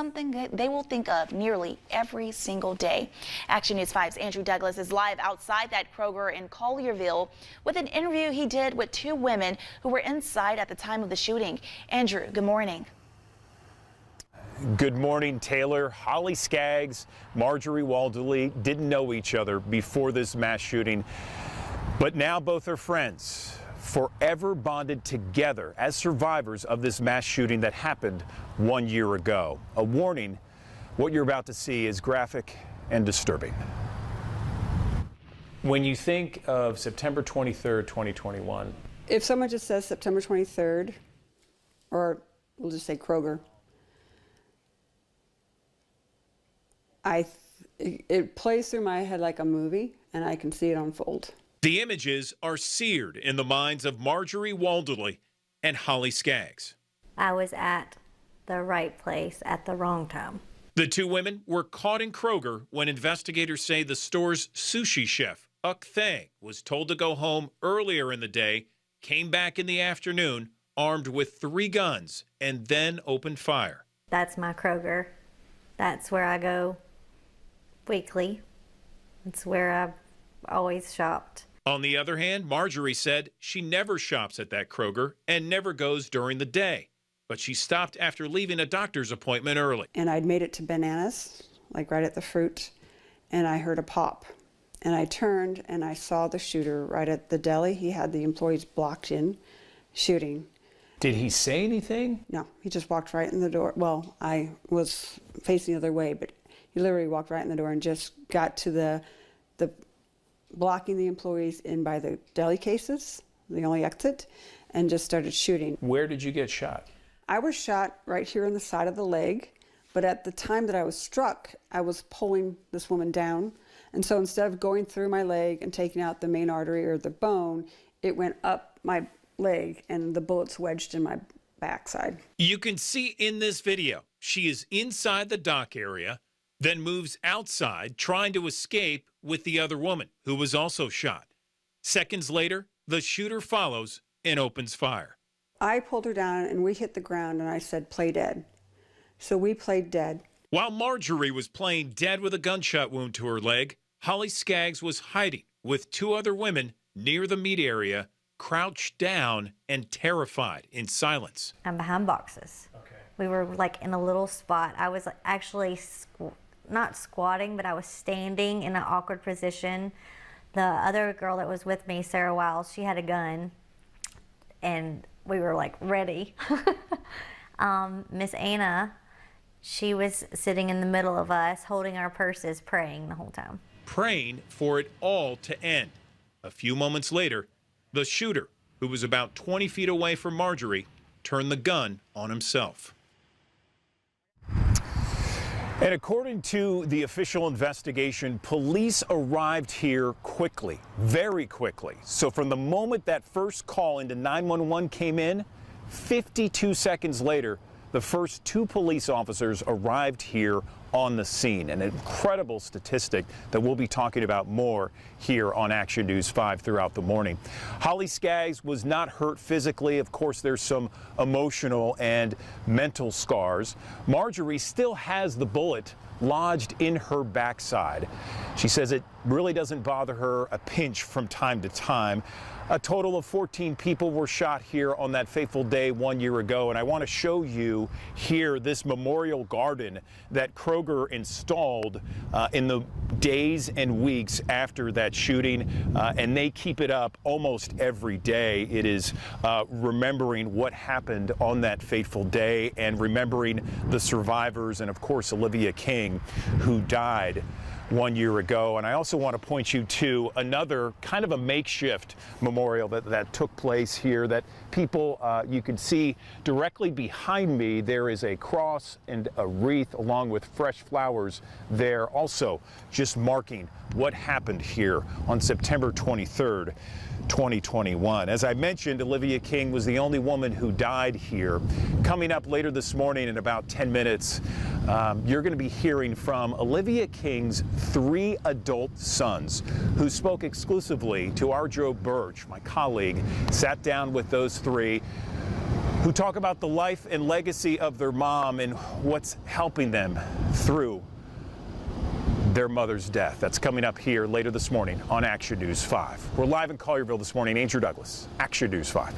Something that they will think of nearly every single day. Action News 5's Andrew Douglas is live outside that Kroger in Collierville with an interview he did with two women who were inside at the time of the shooting. Andrew, good morning. Good morning, Taylor. Holly Skaggs, Marjorie Walderly didn't know each other before this mass shooting, but now both are friends, forever bonded together as survivors of this mass shooting that happened 1 year ago. A warning, what you're about to see is graphic and disturbing. When you think of September 23rd, 2021. If someone just says September 23rd, or we'll just say Kroger, it plays through my head like a movie, and I can see it unfold. The images are seared in the minds of Marjorie Walderly and Holly Skaggs. I was at the right place at the wrong time. The two women were caught in Kroger when investigators say the store's sushi chef, Uk Thang, was told to go home earlier in the day, came back in the afternoon armed with 3 guns, and then opened fire. That's my Kroger. That's where I go weekly. It's where I've always shopped. On the other hand, Marjorie said she never shops at that Kroger and never goes during the day. But she stopped after leaving a doctor's appointment early. And I'd made it to Bananas, like right at the fruit, and I heard a pop. And I turned and I saw the shooter right at the deli. He had the employees blocked in shooting. Did he say anything? No, he just walked right in the door. Well, I was facing the other way, but he literally walked right in the door and just got to the blocking the employees in by the deli cases, the only exit, and just started shooting. Where did you get shot? I was shot right here in the side of the leg, but at the time that I was struck, I was pulling this woman down. And so instead of going through my leg and taking out the main artery or the bone, it went up my leg and the bullets wedged in my backside. You can see in this video, she is inside the dock area, then moves outside trying to escape with the other woman who was also shot. Seconds later, the shooter follows and opens fire. I pulled her down and we hit the ground and I said, play dead. So we played dead. While Marjorie was playing dead with a gunshot wound to her leg, Holly Skaggs was hiding with 2 other women near the meat area, crouched down and terrified in silence. I'm behind boxes. Okay. We were like in a little spot. I was actually not squatting, but I was standing in an awkward position. The other girl that was with me, Sarah Wiles, she had a gun, and we were like ready. Miss Anna, she was sitting in the middle of us, holding our purses, praying the whole time. Praying for it all to end. A few moments later, the shooter, who was about 20 feet away from Marjorie, turned the gun on himself. And according to the official investigation, police arrived here quickly, very quickly. So from the moment that first call into 911 came in, 52 seconds later, the first 2 police officers arrived here on the scene. An incredible statistic that we'll be talking about more here on Action News 5 throughout the morning. Holly Skaggs was not hurt physically. Of course, there's some emotional and mental scars. Marjorie still has the bullet lodged in her backside. She says it really doesn't bother her a pinch from time to time. A total of 14 people were shot here on that fateful day 1 year ago, and I want to show you here this memorial garden that Kroger installed in the days and weeks after that shooting, and they keep it up almost every day. It is remembering what happened on that fateful day and remembering the survivors and, of course, Olivia King, who died 1 year ago. And I also want to point you to another kind of a makeshift memorial that took place here that people, you can see directly behind me, there is a cross and a wreath along with fresh flowers there, also just marking what happened here on September 23rd, 2021. As I mentioned, Olivia King was the only woman who died here. Coming up later this morning in about 10 minutes, you're going to be hearing from Olivia King's 3 adult sons, who spoke exclusively to our Joe Birch, my colleague, sat down with those 3. who talk about the life and legacy of their mom and what's helping them through their mother's death. That's coming up here later this morning on Action News 5. We're live in Collierville this morning. Andrew Douglas, Action News 5.